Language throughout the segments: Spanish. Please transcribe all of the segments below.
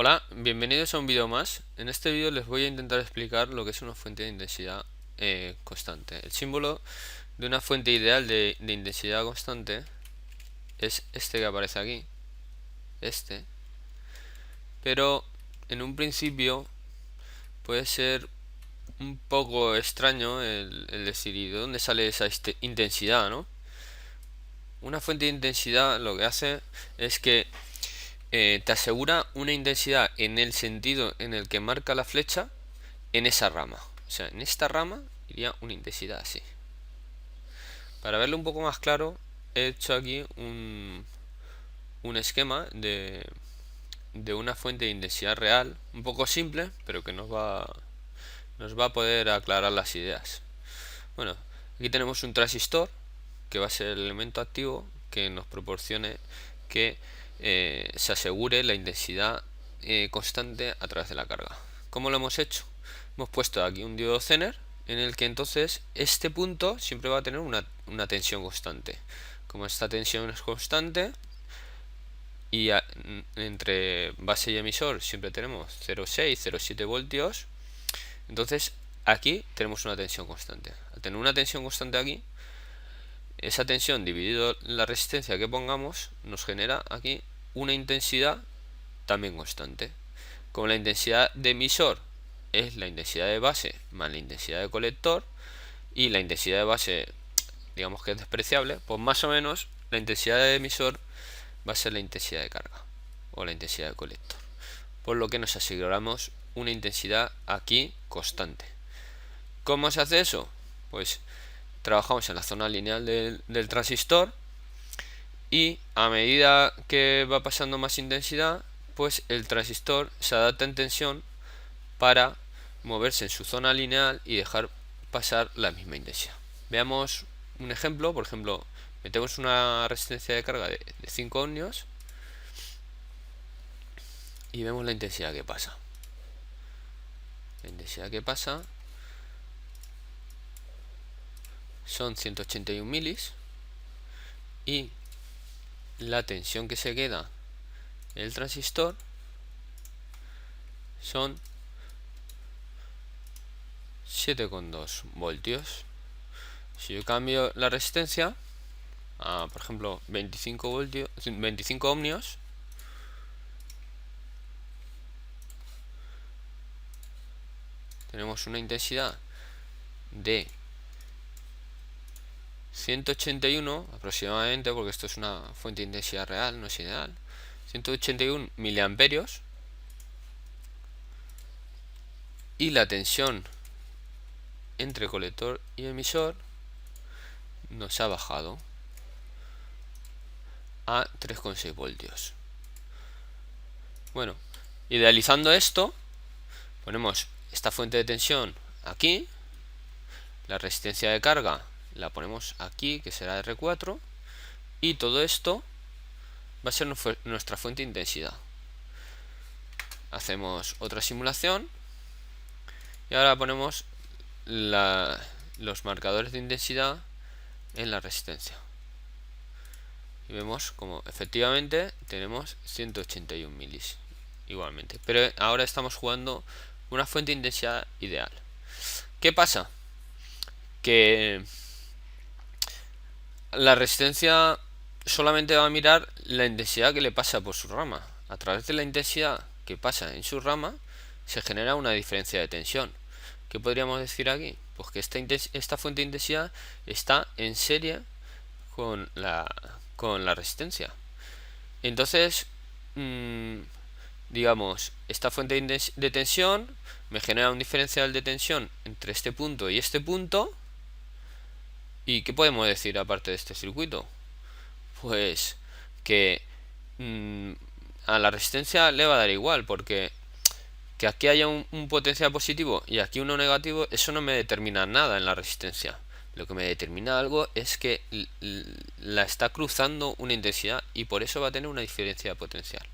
Hola, bienvenidos a un vídeo más. En este vídeo les voy a intentar explicar lo que es una fuente de intensidad constante. El símbolo de una fuente ideal de intensidad constante es este que aparece aquí, este, pero en un principio puede ser un poco extraño el decir ¿y de dónde sale esa intensidad, no? Una fuente de intensidad lo que hace es que te asegura una intensidad en el sentido en el que marca la flecha en esa rama. O sea, en esta rama iría una intensidad así. Para verlo un poco más claro, he hecho aquí un esquema de una fuente de intensidad real, un poco simple, pero que nos va a poder aclarar las ideas. Bueno, aquí tenemos un transistor, que va a ser el elemento activo que nos proporcione que se asegure la intensidad constante a través de la carga. ¿Cómo lo hemos hecho? Hemos puesto aquí un diodo Zener en el que entonces este punto siempre va a tener una tensión constante. Como esta tensión es constante y entre base y emisor siempre tenemos 0,6, 0,7 voltios, entonces aquí tenemos una tensión constante. Al tener una tensión constante aquí, esa tensión dividido la resistencia que pongamos nos genera aquí una intensidad también constante. Como la intensidad de emisor es la intensidad de base más la intensidad de colector, y la intensidad de base digamos que es despreciable, pues más o menos la intensidad de emisor va a ser la intensidad de carga o la intensidad de colector, por lo que nos aseguramos una intensidad aquí constante. ¿Cómo se hace eso? Pues trabajamos en la zona lineal del transistor, y a medida que va pasando más intensidad, pues el transistor se adapta en tensión para moverse en su zona lineal y dejar pasar la misma intensidad. Veamos un ejemplo. Por ejemplo, metemos una resistencia de carga de 5 ohmios y vemos la intensidad que pasa. La intensidad que pasa son 181 milis, y la tensión que se queda en el transistor son 7,2 voltios. Si yo cambio la resistencia a, por ejemplo, 25 ohmios, tenemos una intensidad de 181 aproximadamente, porque esto es una fuente de intensidad real, no es ideal, 181 miliamperios, y la tensión entre colector y emisor nos ha bajado a 3,6 voltios. Bueno, idealizando esto, ponemos esta fuente de tensión aquí, la resistencia de carga la ponemos aquí, que será R4, y todo esto va a ser nuestra fuente de intensidad. Hacemos otra simulación y ahora ponemos los marcadores de intensidad en la resistencia, y vemos como efectivamente tenemos 181 milis igualmente, pero ahora estamos jugando una fuente de intensidad ideal. ¿Qué pasa? Que la resistencia solamente va a mirar la intensidad que le pasa por su rama. A través de la intensidad que pasa en su rama se genera una diferencia de tensión. ¿Qué podríamos decir aquí? Pues que esta fuente de intensidad está en serie con la resistencia. Entonces, digamos, esta fuente de tensión me genera un diferencial de tensión entre este punto y este punto. ¿Y qué podemos decir aparte de este circuito? Pues que a la resistencia le va a dar igual, porque que aquí haya un potencial positivo y aquí uno negativo, eso no me determina nada en la resistencia. Lo que me determina algo es que la está cruzando una intensidad, y por eso va a tener una diferencia potencial.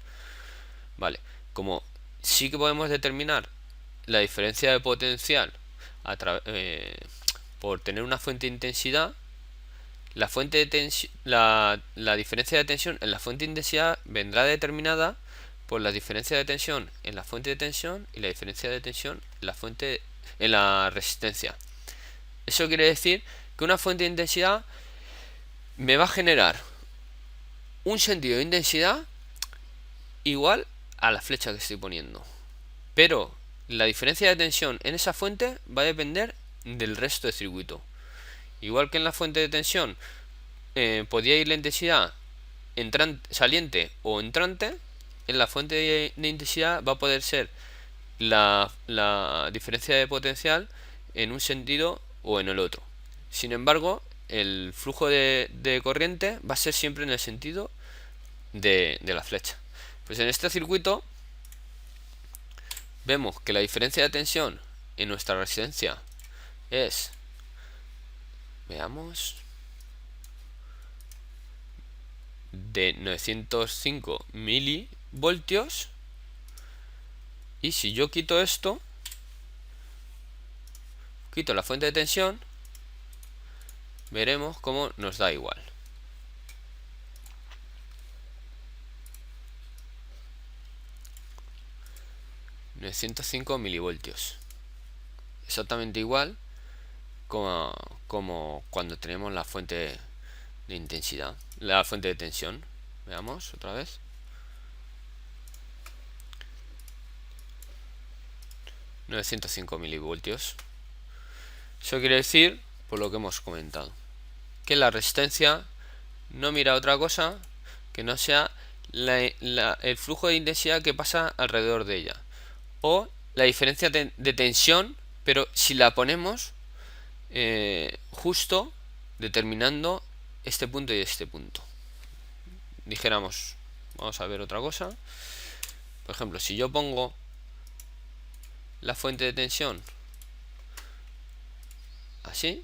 Vale, como sí que podemos determinar la diferencia de potencial por tener una fuente de intensidad, la diferencia de tensión en la fuente de intensidad vendrá determinada por la diferencia de tensión en la fuente de tensión y la diferencia de tensión en la resistencia. Eso quiere decir que una fuente de intensidad me va a generar un sentido de intensidad igual a la flecha que estoy poniendo, pero la diferencia de tensión en esa fuente va a depender del resto del circuito. Igual que en la fuente de tensión podía ir la intensidad saliente o entrante, en la fuente de intensidad va a poder ser la diferencia de potencial en un sentido o en el otro. Sin embargo, el flujo de corriente va a ser siempre en el sentido de la flecha. Pues en este circuito vemos que la diferencia de tensión en nuestra resistencia es, veamos, de 905 milivoltios. Y si yo quito esto, quito la fuente de tensión, veremos cómo nos da igual. ...905 milivoltios... exactamente igual como cuando tenemos la fuente de intensidad, la fuente de tensión. Veamos otra vez. ...905 milivoltios... Eso quiere decir, por lo que hemos comentado, que la resistencia no mira otra cosa que no sea el flujo de intensidad que pasa alrededor de ella, o la diferencia de tensión, pero si la ponemos justo determinando este punto y este punto. Dijéramos, vamos a ver otra cosa. Por ejemplo, si yo pongo la fuente de tensión así,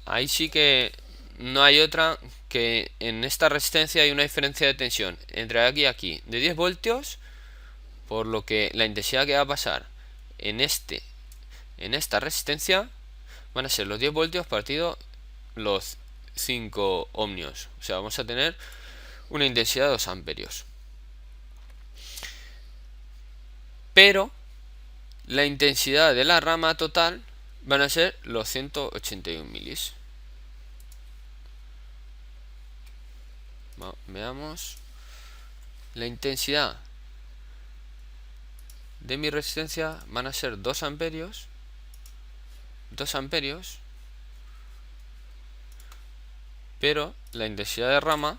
ahí sí que no hay otra que en esta resistencia hay una diferencia de tensión entre aquí y aquí de 10 voltios, por lo que la intensidad que va a pasar en esta resistencia van a ser los 10 voltios partido los 5 ohmios. O sea, vamos a tener una intensidad de 2 amperios. Pero la intensidad de la rama total van a ser los 181 milis. Veamos. La intensidad de mi resistencia van a ser 2 amperios. 2 amperios. Pero la intensidad de rama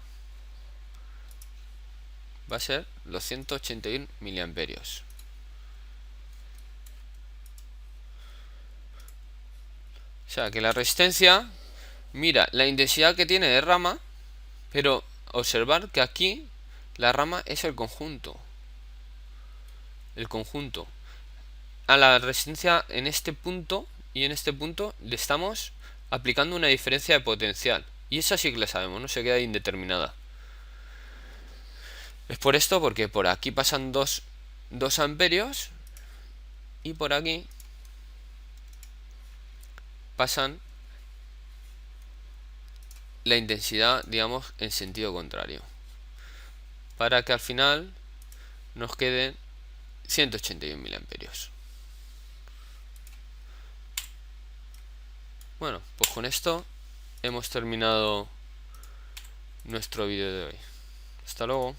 va a ser los 181 miliamperios. O sea que la resistencia mira la intensidad que tiene de rama, pero observar que aquí la rama es el conjunto. El conjunto. A la resistencia en este punto y en este punto le estamos aplicando una diferencia de potencial. Y esa sí que la sabemos, no se queda indeterminada. Es por esto, porque por aquí pasan 2 amperios y por aquí pasan la intensidad, digamos, en sentido contrario, para que al final nos queden 181 miliamperios. Bueno, pues con esto hemos terminado nuestro vídeo de hoy. Hasta luego.